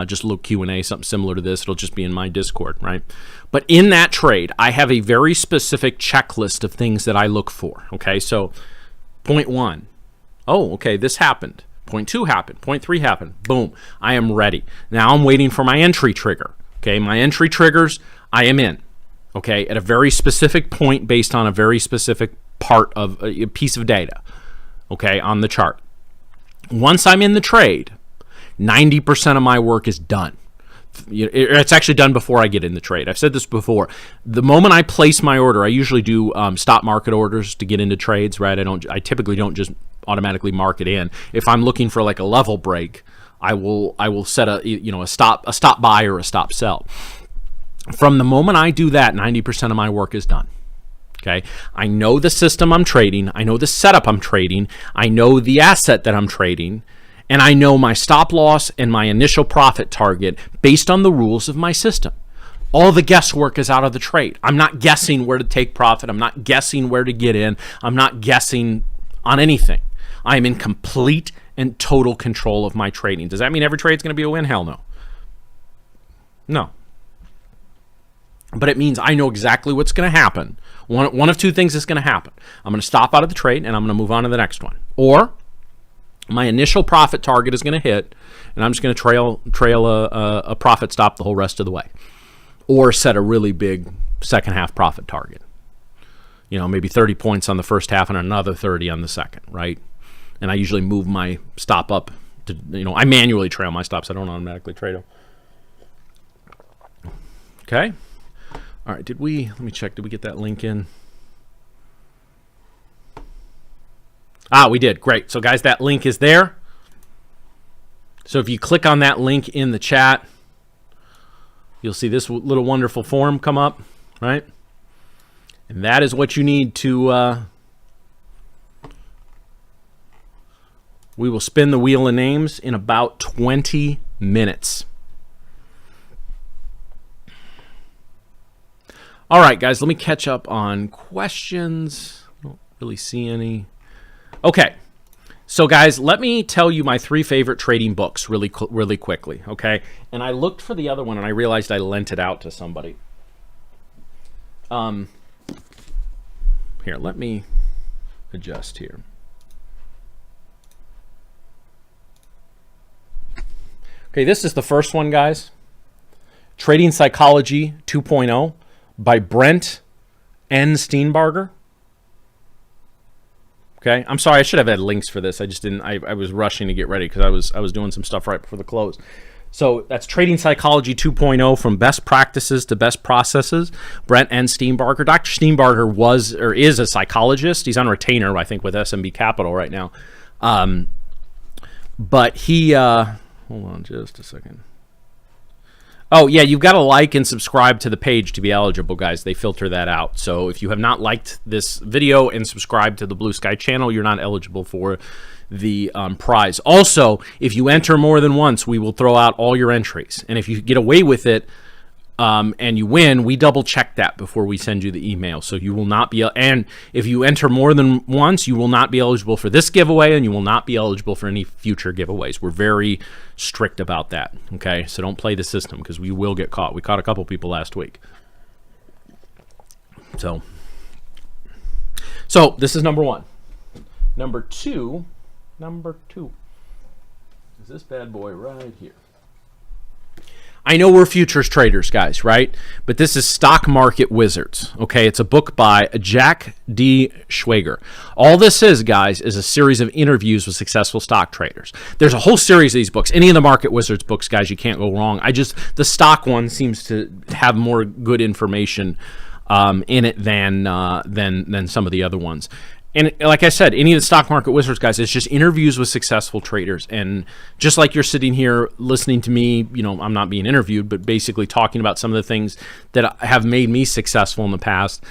Just a little Q&A, something similar to this. It'll just be in my Discord, right? But in that trade, I have a very specific checklist of things that I look for. Okay, so point 1. Oh, okay, this happened. Point 2 happened. Point 3 happened. Boom, I am ready. Now I'm waiting for my entry trigger. Okay, my entry triggers, I am in. Okay, at a very specific point based on a very specific part of a piece of data. Okay, on the chart. Once I'm in the trade, 90% of my work is done. It's actually done before I get in the trade. I've said this before. The moment I place my order, I usually do stop market orders to get into trades, right? I typically don't just automatically mark it in. If I'm looking for like a level break, I will set a stop buy or a stop sell. From the moment I do that, 90% of my work is done. Okay, I know the system I'm trading. I know the setup I'm trading. I know the asset that I'm trading. And I know my stop loss and my initial profit target based on the rules of my system. All the guesswork is out of the trade. I'm not guessing where to take profit. I'm not guessing where to get in. I'm not guessing on anything. I am in complete and total control of my trading. Does that mean every trade is going to be a win? Hell no. No. But it means I know exactly what's going to happen. One of two things is going to happen. I'm going to stop out of the trade and I'm going to move on to the next one. Or my initial profit target is going to hit, and I'm just going to trail a profit stop the whole rest of the way, or set a really big second half profit target. Maybe 30 points on the first half and another 30 on the second, right? And I usually move my stop up to, I manually trail my stops. I don't automatically trade them. Okay. All right. Let me check. Did we get that link in? We did. Great. So, guys, that link is there. So if you click on that link in the chat, you'll see this little wonderful form come up, right? And that is what you need to... we will spin the wheel of names in about 20 minutes. All right, guys, let me catch up on questions. I don't really see any. Okay, so guys, let me tell you my 3 favorite trading books really quickly, okay? And I looked for the other one, and I realized I lent it out to somebody. Here, let me adjust here. Okay, this is the first one, guys. Trading Psychology 2.0 by Brent N. Steenbarger. Okay, I'm sorry, I should have had links for this. I just didn't. I was rushing to get ready because I was doing some stuff right before the close. So that's Trading Psychology 2.0, from best practices to best processes. Brent N. Steenbarger. Dr. Steenbarger was or is a psychologist. He's on retainer, I think, with SMB Capital right now. But he, hold on just a second. Oh, yeah, you've got to like and subscribe to the page to be eligible, guys. They filter that out. So if you have not liked this video and subscribed to the Blue Sky channel, you're not eligible for the prize. Also, if you enter more than once, we will throw out all your entries. And if you get away with it and you win, we double check that before we send you the email. So you will not be, and if you enter more than once, you will not be eligible for this giveaway, and you will not be eligible for any future giveaways. We're very strict about that. Okay, so don't play the system because we will get caught. We caught a couple people last week. So this is number one. Number two is this bad boy right here. I know we're futures traders, guys, right? But this is Stock Market Wizards, okay? It's a book by Jack D. Schwager. All this is, guys, is a series of interviews with successful stock traders. There's a whole series of these books. Any of the Market Wizards books, guys, you can't go wrong. The stock one seems to have more good information in it than some of the other ones. And like I said, any of the Stock Market Wizards, guys, it's just interviews with successful traders. And just like you're sitting here listening to me, I'm not being interviewed, but basically talking about some of the things that have made me successful in the past,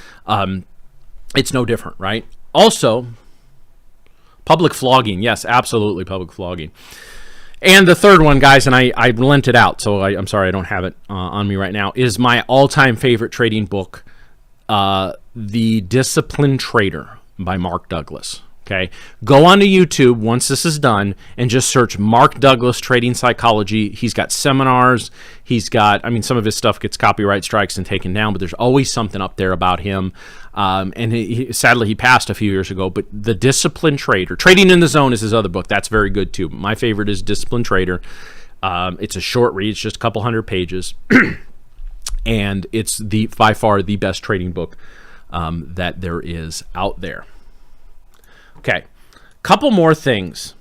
it's no different, right? Also, public flogging. Yes, absolutely, public flogging. And the third one, guys, and I lent it out, so I'm sorry I don't have it on me right now, is my all-time favorite trading book, The Disciplined Trader, by Mark Douglas. Okay, go onto YouTube once this is done and just search Mark Douglas Trading Psychology. He's got seminars. He's got, some of his stuff gets copyright strikes and taken down, but there's always something up there about him. And sadly, he passed a few years ago. But The Disciplined Trader, Trading in the Zone, is his other book. That's very good too. My favorite is Disciplined Trader. It's a short read. It's just a couple hundred pages, and it's by far the best trading book that there is out there. Okay, couple more things.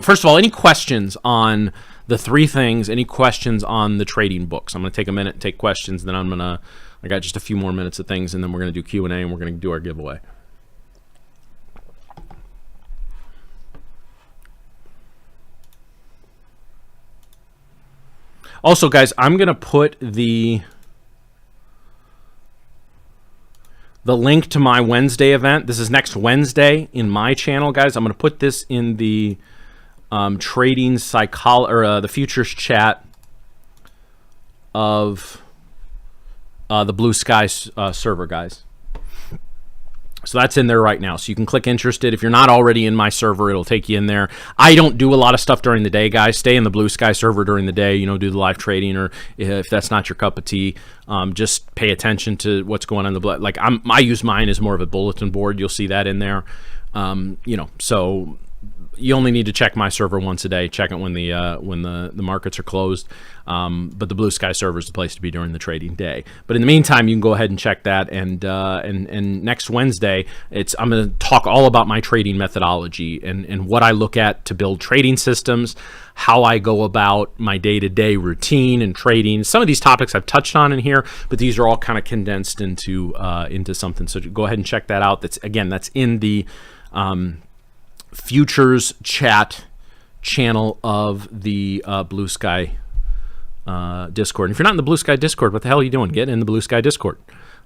First of all, any questions on the three things? Any questions on the trading books? I'm going to take a minute and take questions. Then I got just a few more minutes of things, and then we're going to do Q&A, and we're going to do our giveaway. Also, guys, I'm going to put the link to my Wednesday event. This is next Wednesday in my channel, guys. I'm going to put this in the trading psychology or the futures chat of the Blue Sky server, guys. So that's in there right now. So you can click interested. If you're not already in my server, it'll take you in there. I don't do a lot of stuff during the day, guys. Stay in the Blue Sky server during the day, do the live trading, or if that's not your cup of tea, just pay attention to what's going on in the I use mine as more of a bulletin board. You'll see that in there. So you only need to check my server once a day. Check it when the markets are closed. But the Blue Sky server is the place to be during the trading day. But in the meantime, you can go ahead and check that. And next Wednesday, I'm going to talk all about my trading methodology and what I look at to build trading systems, how I go about my day-to-day routine and trading. Some of these topics I've touched on in here, but these are all kind of condensed into something. So go ahead and check that out. That's in the futures chat channel of the Blue Sky Discord. And if you're not in the Blue Sky Discord, what the hell are you doing? Get in the Blue Sky Discord.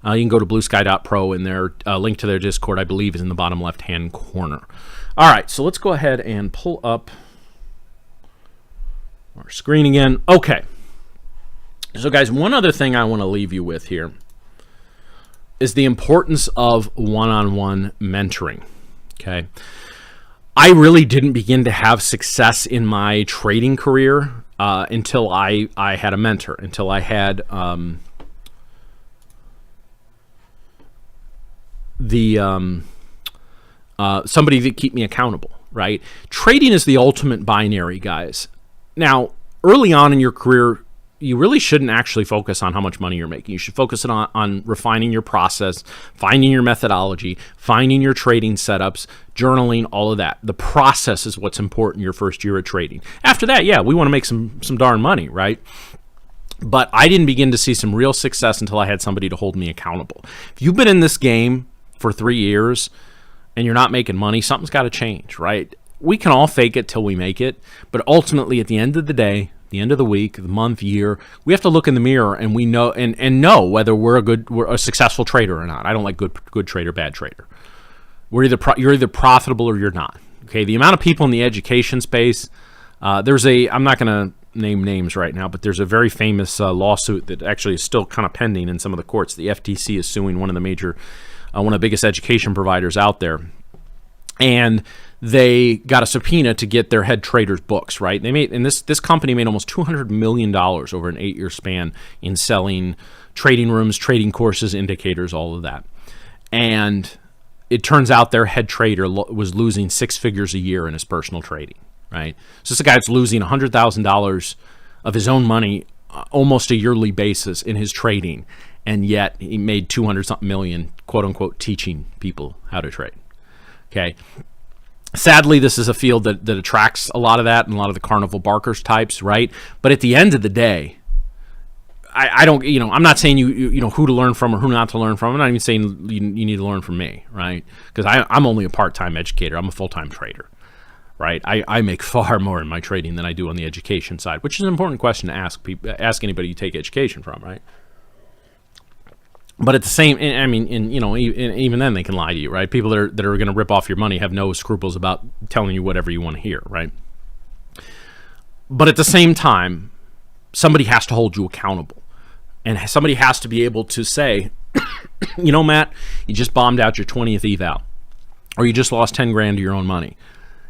You can go to bluesky.pro, and their link to their Discord, I believe, is in the bottom left-hand corner. All right, so let's go ahead and pull up our screen again. Okay. So, guys, one other thing I want to leave you with here is the importance of one-on-one mentoring. Okay. I really didn't begin to have success in my trading career until I had a mentor, until I had somebody to keep me accountable, right? Trading is the ultimate binary, guys. Now, early on in your career, you really shouldn't actually focus on how much money you're making. You should focus on refining your process, finding your methodology, finding your trading setups, journaling, all of that. The process is what's important your first year of trading. After that, yeah, we want to make some darn money, right? But I didn't begin to see some real success until I had somebody to hold me accountable. If you've been in this game for 3 years and you're not making money, something's got to change, right? We can all fake it till we make it, but ultimately at the end of the day, the end of the week, the month, year, we have to look in the mirror and we know and know whether we're a successful trader or not. I don't like good trader, bad trader. You're either profitable or you're not. Okay, the amount of people in the education space, I'm not going to name names right now, but there's a very famous lawsuit that actually is still kind of pending in some of the courts. The FTC is suing one of the biggest education providers out there, and they got a subpoena to get their head traders' books, right? This company made almost $200 million over an 8-year span in selling trading rooms, trading courses, indicators, all of that. And it turns out their head trader was losing 6 figures a year in his personal trading, right? So this is a guy that's losing $100,000 of his own money almost a yearly basis in his trading, and yet he made 200-something million, quote-unquote, teaching people how to trade, okay? Sadly, this is a field that attracts a lot of that and a lot of the carnival barkers types, right? But at the end of the day, I don't, I'm not saying you know who to learn from or who not to learn from. I'm not even saying you need to learn from me, right? Because I'm only a part-time educator. I'm a full-time trader, right? I make far more in my trading than I do on the education side, which is an important question to ask anybody you take education from, right? But at the same, even then they can lie to you, right? People that are going to rip off your money have no scruples about telling you whatever you want to hear, right? But at the same time, somebody has to hold you accountable, and somebody has to be able to say, Matt, you just bombed out your 20th eval, or you just lost 10 grand of your own money.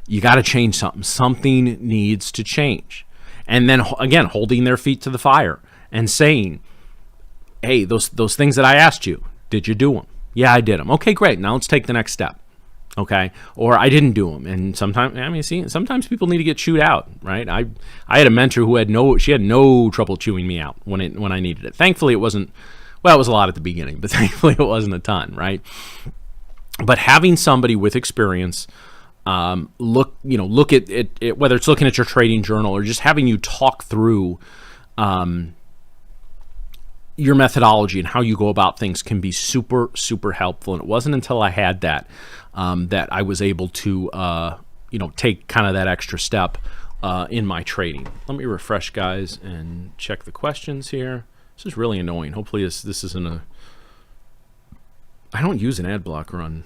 You got to change something. Something needs to change, and then again, holding their feet to the fire and saying, hey, those things that I asked you, did you do them? Yeah, I did them. Okay, great. Now let's take the next step. Okay, or I didn't do them. And sometimes people need to get chewed out, right? I had a mentor who had no trouble chewing me out when I needed it. Thankfully, it wasn't. Well, it was a lot at the beginning, but thankfully it wasn't a ton, right? But having somebody with experience look at it, whether it's looking at your trading journal or just having you talk through your methodology and how you go about things can be super, super helpful. And it wasn't until I had that that I was able to, take kind of that extra step in my trading. Let me refresh, guys, and check the questions here. This is really annoying. Hopefully this isn't I don't use an ad blocker on.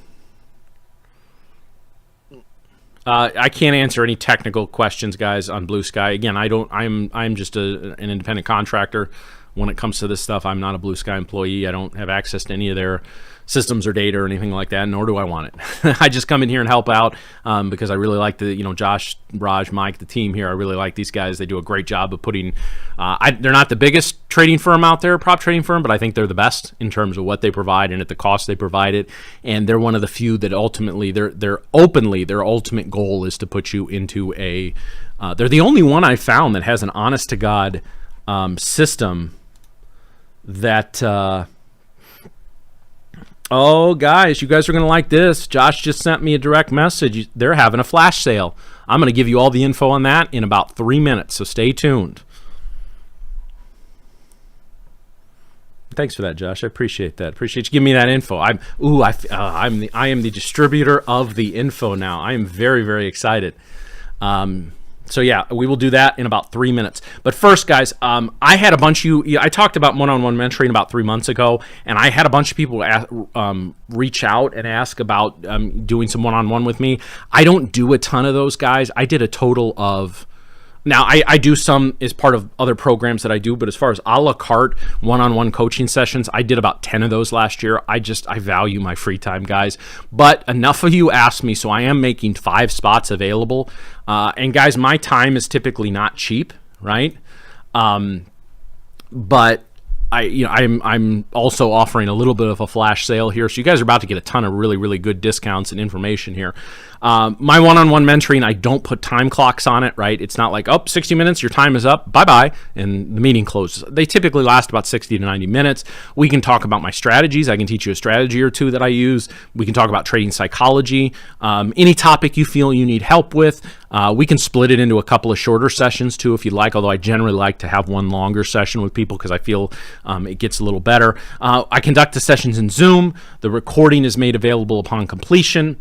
I can't answer any technical questions, guys, on Blue Sky. Again, I'm just an independent contractor. When it comes to this stuff, I'm not a Blue Sky employee. I don't have access to any of their systems or data or anything like that, nor do I want it. I just come in here and help out because I really like Josh, Raj, Mike, the team here. I really like these guys. They do a great job of putting. They're not the biggest trading firm out there, prop trading firm, but I think they're the best in terms of what they provide and at the cost they provide it. And they're one of the few that ultimately, their ultimate goal is to put you into a. They're the only one I found that has an honest to God system. That guys, you guys are gonna like this. Josh just sent me a direct message. They're having a flash sale. I'm gonna give you all the info on that in about 3 minutes, so stay tuned. Thanks for that, Josh. I appreciate that. Appreciate you giving me that info. I am the distributor of the info now. I am very, very excited. So yeah, we will do that in about 3 minutes. But first, guys, I had a bunch of you. I talked about one-on-one mentoring about 3 months ago, and I had a bunch of people reach out and ask about doing some one-on-one with me. I don't do a ton of those, guys. I did a total of. Now, I do some as part of other programs that I do, but as far as a la carte one-on-one coaching sessions, I did about 10 of those last year. I value my free time, guys. But enough of you asked me, so I am making 5 spots available. And guys, my time is typically not cheap, right? But I'm also offering a little bit of a flash sale here, so you guys are about to get a ton of really, really good discounts and information here. My one-on-one mentoring, I don't put time clocks on it, right? It's not like, 60 minutes, your time is up, bye-bye, and the meeting closes. They typically last about 60 to 90 minutes. We can talk about my strategies. I can teach you a strategy or two that I use. We can talk about trading psychology. Any topic you feel you need help with. We can split it into a couple of shorter sessions too if you'd like, although I generally like to have one longer session with people because I feel it gets a little better. I conduct the sessions in Zoom. The recording is made available upon completion.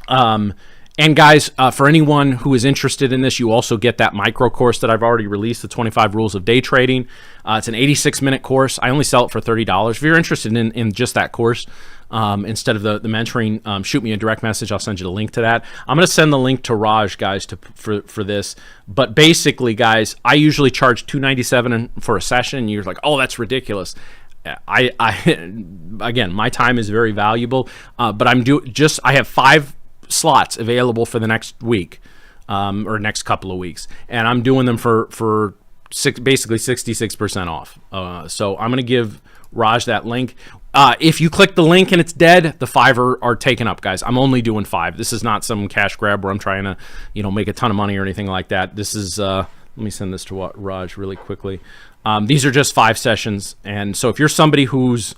And guys, for anyone who is interested in this, you also get that micro course that I've already released, the 25 Rules of Day Trading. It's an 86-minute course. I only sell it for $30. If you're interested in just that course, instead of the mentoring, shoot me a direct message. I'll send you the link to that. I'm going to send the link to Raj, guys, for this. But basically, guys, I usually charge $297 for a session. You're like, oh, that's ridiculous. Again, my time is very valuable, but I have 5 slots available for the next week or next couple of weeks, and I'm doing them for basically 66% off. So I'm going to give Raj that link. If you click the link and it's dead, the 5 are taken up, guys. I'm only doing 5. This is not some cash grab where I'm trying to make a ton of money or anything like that. This is let me send this to Raj really quickly. These are just 5 sessions, and so if you're somebody who's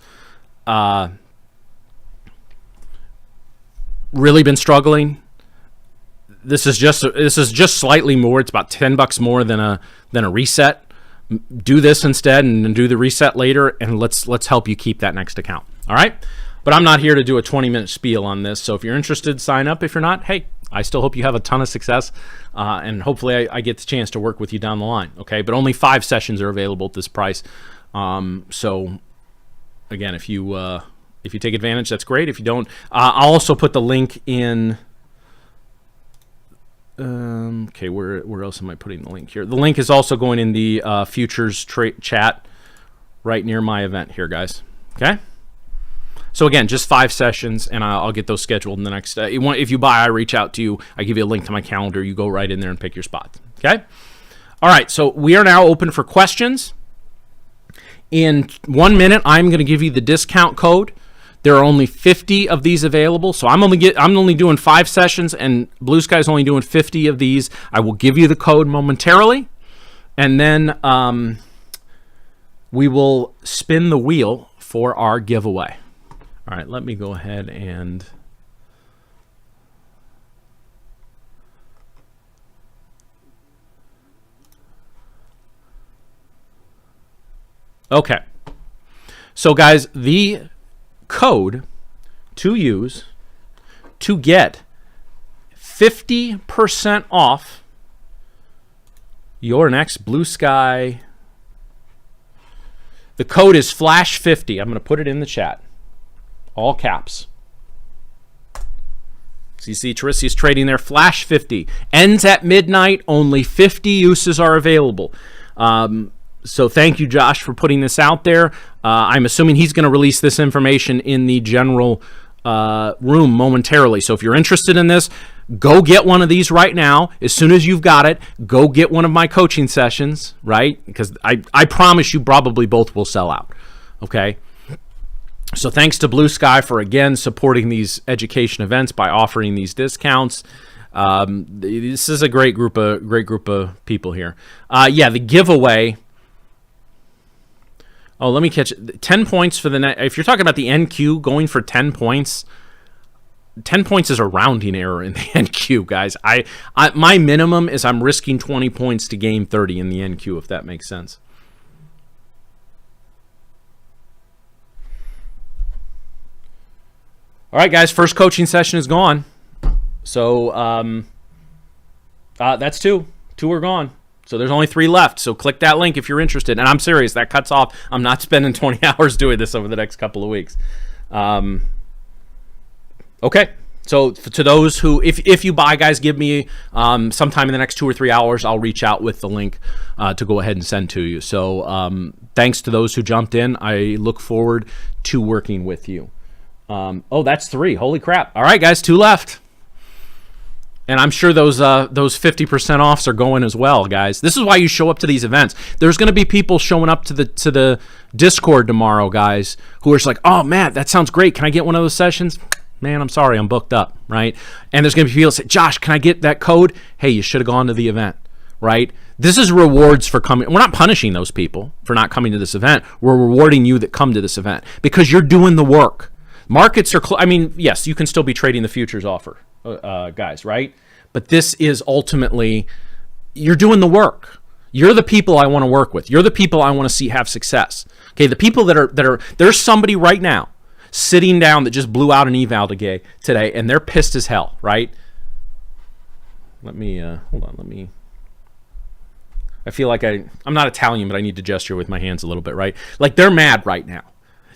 really been struggling, this is just slightly more. It's about $10 more than a reset. Do this instead and do the reset later, and let's help you keep that next account. All right, but I'm not here to do a 20-minute spiel on this. So if you're interested, sign up. If you're not, hey, I still hope you have a ton of success, and hopefully I get the chance to work with you down the line. Okay, but only 5 sessions are available at this price. So again, if you take advantage, that's great. If you don't, I'll also put the link in. Okay, where else am I putting the link here? The link is also going in the futures chat right near my event here, guys. Okay. So again, just 5 sessions, and I'll get those scheduled in the next. If you buy, I reach out to you. I give you a link to my calendar. You go right in there and pick your spot. Okay. All right. So we are now open for questions. In 1 minute, I'm going to give you the discount code. There are only 50 of these available, so I'm only doing 5 sessions, and Blue Sky's only doing 50 of these. I will give you the code momentarily, and then we will spin the wheel for our giveaway. All right, let me go ahead and okay. So guys, the code to use to get 50% off your next Blue Sky, the code is FLASH50. I'm going to put it in the chat, all caps. So you see Teresi's trading there, FLASH50 ends at midnight. Only 50 uses are available. So thank you, Josh, for putting this out there. I'm assuming he's going to release this information in the general room momentarily. So if you're interested in this, go get one of these right now. As soon as you've got it, go get one of my coaching sessions, right? Because I promise you probably both will sell out, okay? So thanks to Blue Sky for, again, supporting these education events by offering these discounts. This is a great group of people here. Yeah, the giveaway. Oh, let me catch it. 10 points for the net. If you're talking about the NQ, going for 10 points, 10 points is a rounding error in the NQ, guys. My minimum is I'm risking 20 points to gain 30 in the NQ, if that makes sense. All right, guys, first coaching session is gone. So that's 2. 2 are gone. So there's only 3 left. So click that link if you're interested. And I'm serious, that cuts off. I'm not spending 20 hours doing this over the next couple of weeks. Okay. So to those who, if you buy, guys, give me sometime in the next 2 or 3 hours, I'll reach out with the link to go ahead and send to you. So thanks to those who jumped in. I look forward to working with you. Oh, that's 3. Holy crap. All right, guys, 2 left. And I'm sure those 50% offs are going as well, guys. This is why you show up to these events. There's going to be people showing up to the Discord tomorrow, guys, who are just like, "Oh, Matt, that sounds great. Can I get one of those sessions?" Man, I'm sorry, I'm booked up, right? And there's going to be people that say, "Josh, can I get that code?" Hey, you should have gone to the event, right? This is rewards for coming. We're not punishing those people for not coming to this event. We're rewarding you that come to this event because you're doing the work. Markets are, I mean, yes, you can still be trading the futures offer, guys, right? But this is ultimately, you're doing the work. You're the people I want to work with. You're the people I want to see have success. Okay, the people that are there's somebody right now sitting down that just blew out an eval today, and they're pissed as hell, right? Let me, hold on, let me, I feel like I'm not Italian, but I need to gesture with my hands a little bit, right? Like they're mad right now.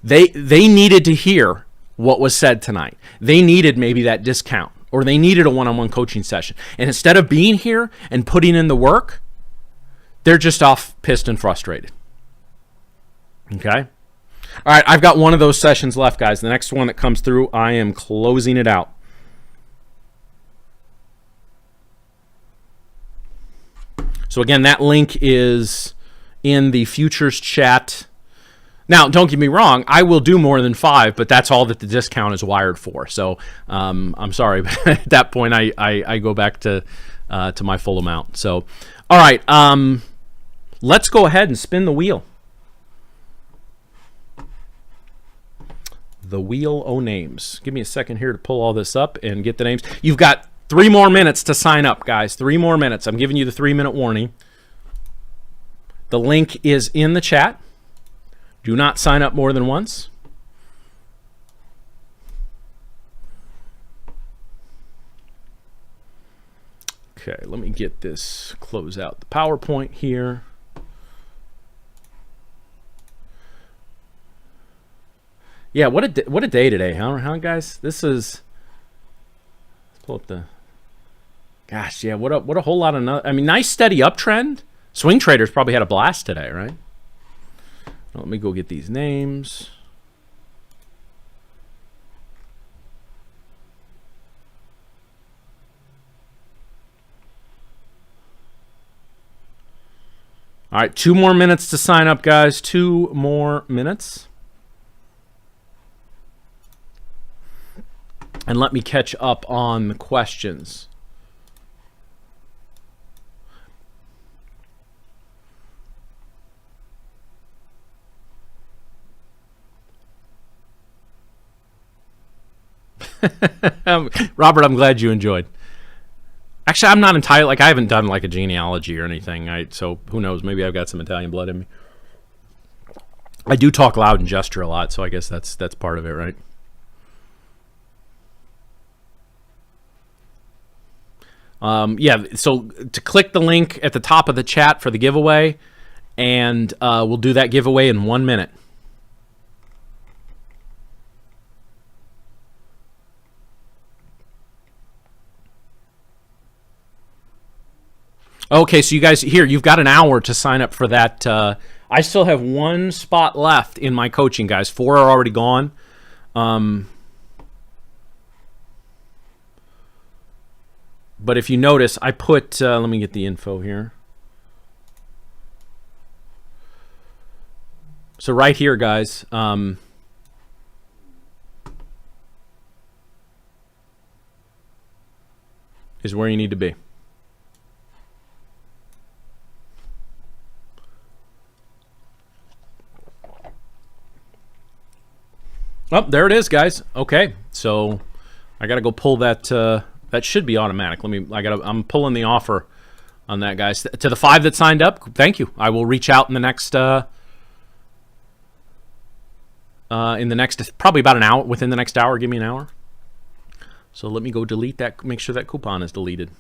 They needed to hear what was said tonight. They needed maybe that discount, or they needed a one-on-one coaching session. And instead of being here and putting in the work, they're just off pissed and frustrated. Okay? All right, I've got one of those sessions left, guys. The next one that comes through, I am closing it out. So again, that link is in the futures chat. Now, don't get me wrong, I will do more than 5, but that's all that the discount is wired for. So I'm sorry, but at that point I go back to my full amount. So, all right, let's go ahead and spin the wheel. The wheel o' names. Give me a second here to pull all this up and get the names. You've got 3 more minutes to sign up, guys. 3 more minutes. I'm giving you the 3-minute warning. The link is in the chat. Do not sign up more than once. Okay, let me get this, close out the PowerPoint here. Yeah, what a day today, huh guys? This is, let's pull up the, gosh, yeah, what a whole lot of, I mean, nice steady uptrend. Swing traders probably had a blast today, right? Let me go get these names. All right, 2 more minutes to sign up, guys. 2 more minutes. And let me catch up on the questions. Robert, I'm glad you enjoyed. Actually, I'm not entirely, like, I haven't done like a genealogy or anything. So who knows? Maybe I've got some Italian blood in me. I do talk loud and gesture a lot, so I guess that's part of it, right? Yeah, so to click the link at the top of the chat for the giveaway, and we'll do that giveaway in 1 minute. Okay, so you guys, here, you've got an hour to sign up for that. I still have 1 spot left in my coaching, guys. 4 are already gone. But if you notice, I put, let me get the info here. So right here, guys, is where you need to be. Oh, there it is, guys. Okay, so I got to go pull that. That should be automatic. I'm pulling the offer on that, guys. To the 5 that signed up, thank you. I will reach out in the next, probably about an hour, within the next hour. Give me an hour. So let me go delete that. Make sure that coupon is deleted.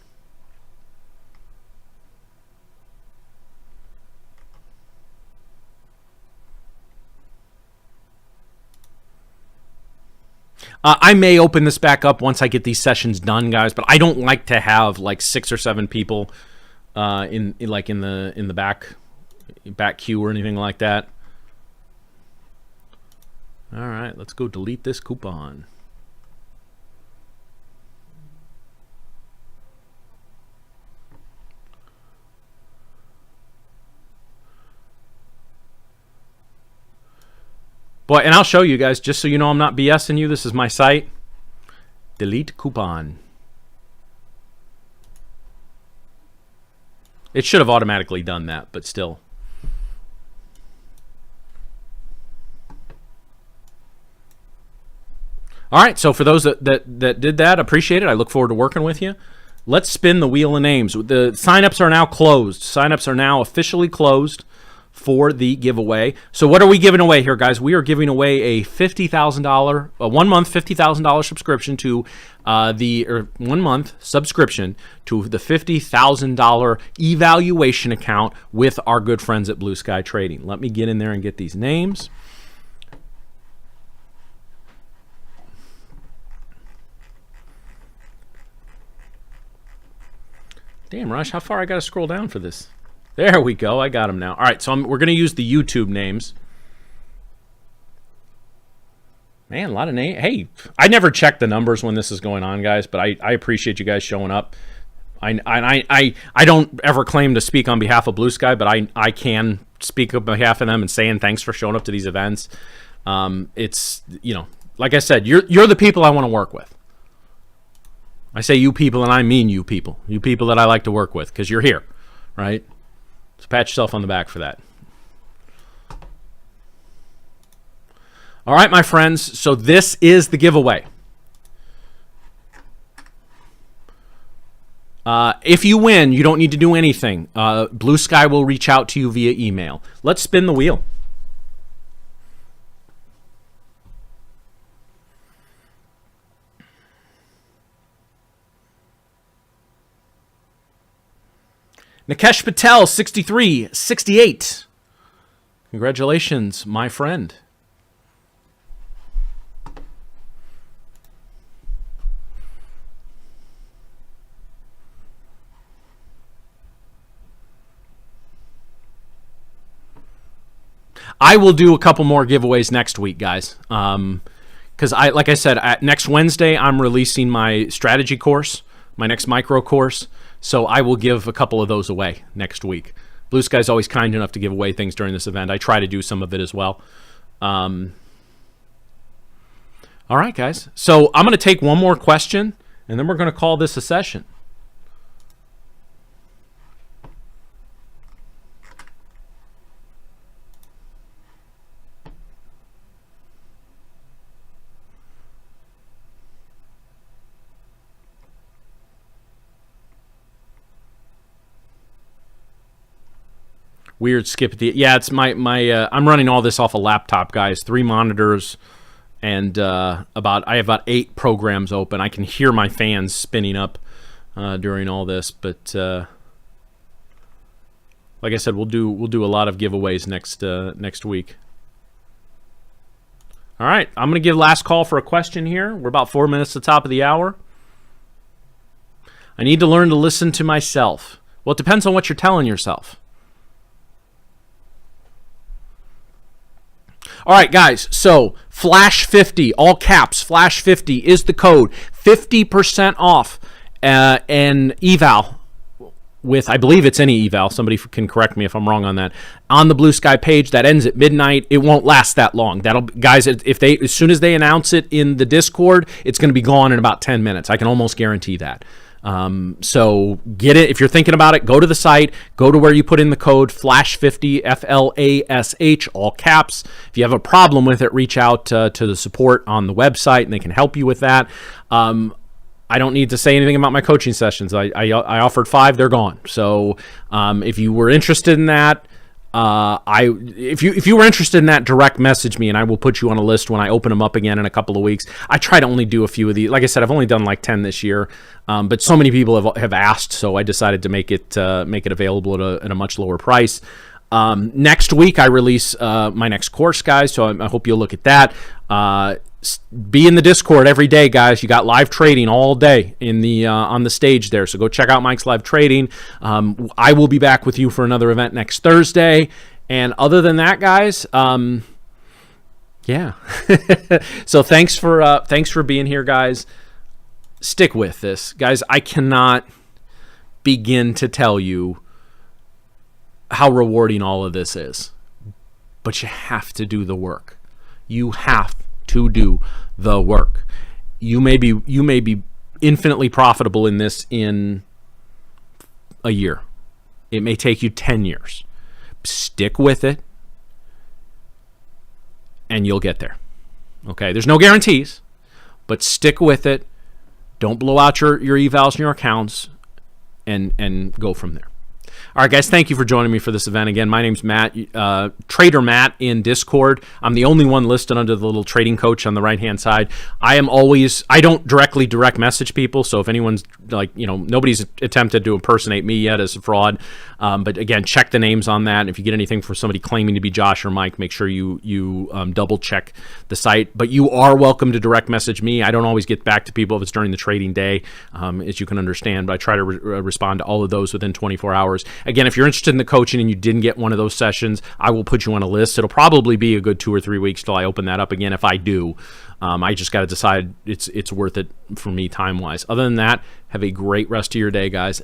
I may open this back up once I get these sessions done, guys. But I don't like to have like 6 or 7 people in the back queue or anything like that. All right, let's go delete this coupon. Boy, and I'll show you guys, just so you know I'm not BSing you. This is my site. Delete coupon. It should have automatically done that, but still. All right, so for those that did that, appreciate it. I look forward to working with you. Let's spin the wheel of names. The signups are now closed. Signups are now officially closed for the giveaway. So what are we giving away here, guys? We are giving away a $50,000, a 1 month $50,000 subscription to 1 month subscription to the $50,000 evaluation account with our good friends at Blue Sky Trading. Let me get in there and get these names. Damn, Rush, how far I got to scroll down for this? There we go. I got them now. All right, so we're going to use the YouTube names. Man, a lot of names. Hey, I never check the numbers when this is going on, guys, but I appreciate you guys showing up. I don't ever claim to speak on behalf of Blue Sky, but I can speak on behalf of them and saying thanks for showing up to these events. It's, you know, like I said, you're the people I want to work with. I say you people, and I mean you people that I like to work with, because you're here, right? So pat yourself on the back for that. All right, my friends, so this is the giveaway. If you win, you don't need to do anything. Blue Sky will reach out to you via email. Let's spin the wheel. Nikesh Patel, 6368. Congratulations, my friend. I will do a couple more giveaways next week, guys. Because like I said, next Wednesday I'm releasing my strategy course, my next micro course. So I will give a couple of those away next week. Blue Sky's always kind enough to give away things during this event. I try to do some of it as well. All right, guys. So I'm going to take one more question, and then we're going to call this a session. Weird skip at the, yeah, it's my I'm running all this off a laptop, guys. 3 monitors and I have about 8 programs open. I can hear my fans spinning up during all this, but like I said, we'll do a lot of giveaways next week. All right, I'm going to give last call for a question here. We're about 4 minutes to the top of the hour. I need to learn to listen to myself. Well, it depends on what you're telling yourself. All right, guys, so Flash50, all caps, Flash50 is the code. 50% off an eval with, I believe it's any eval. Somebody can correct me if I'm wrong on that. On the Blue Sky page, that ends at midnight. It won't last that long. Guys, as soon as they announce it in the Discord, it's going to be gone in about 10 minutes. I can almost guarantee that. So get it. If you're thinking about it, go to the site, go to where you put in the code Flash50, FLASH, all caps. If you have a problem with it, reach out to the support on the website and they can help you with that. I don't need to say anything about my coaching sessions. I offered 5, they're gone. So, if you were interested in that, if you were interested in that, direct message me and I will put you on a list when I open them up again in a couple of weeks. I try to only do a few of these. Like I said, I've only done like 10 this year, but so many people have asked, so I decided to make it available at a much lower price. Next week I release my next course, guys, so I hope you'll look at that. Be in the Discord every day, guys. You got live trading all day in the on the stage there, so go check out Mike's live trading. I will be back with you for another event next Thursday, and other than that, guys, yeah. So thanks for being here, guys. Stick with this, guys. I cannot begin to tell you how rewarding all of this is, but you have to do the work. You have to do the work. You may be infinitely profitable in this in a year. It may take you 10 years. Stick with it, and you'll get there. Okay, there's no guarantees, but stick with it. Don't blow out your evals and your accounts, and go from there. All right, guys, thank you for joining me for this event. Again, my name's Matt, Trader Matt in Discord. I'm the only one listed under the little trading coach on the right-hand side. I don't directly direct message people, so if anyone's nobody's attempted to impersonate me yet as a fraud. But again, check the names on that. If you get anything from somebody claiming to be Josh or Mike, make sure you double check the site. But you are welcome to direct message me. I don't always get back to people if it's during the trading day, as you can understand, but I try to respond to all of those within 24 hours. Again, if you're interested in the coaching and you didn't get one of those sessions, I will put you on a list. It'll probably be a good 2 or 3 weeks till I open that up again. If I do, I just got to decide it's worth it for me time-wise. Other than that, have a great rest of your day, guys. And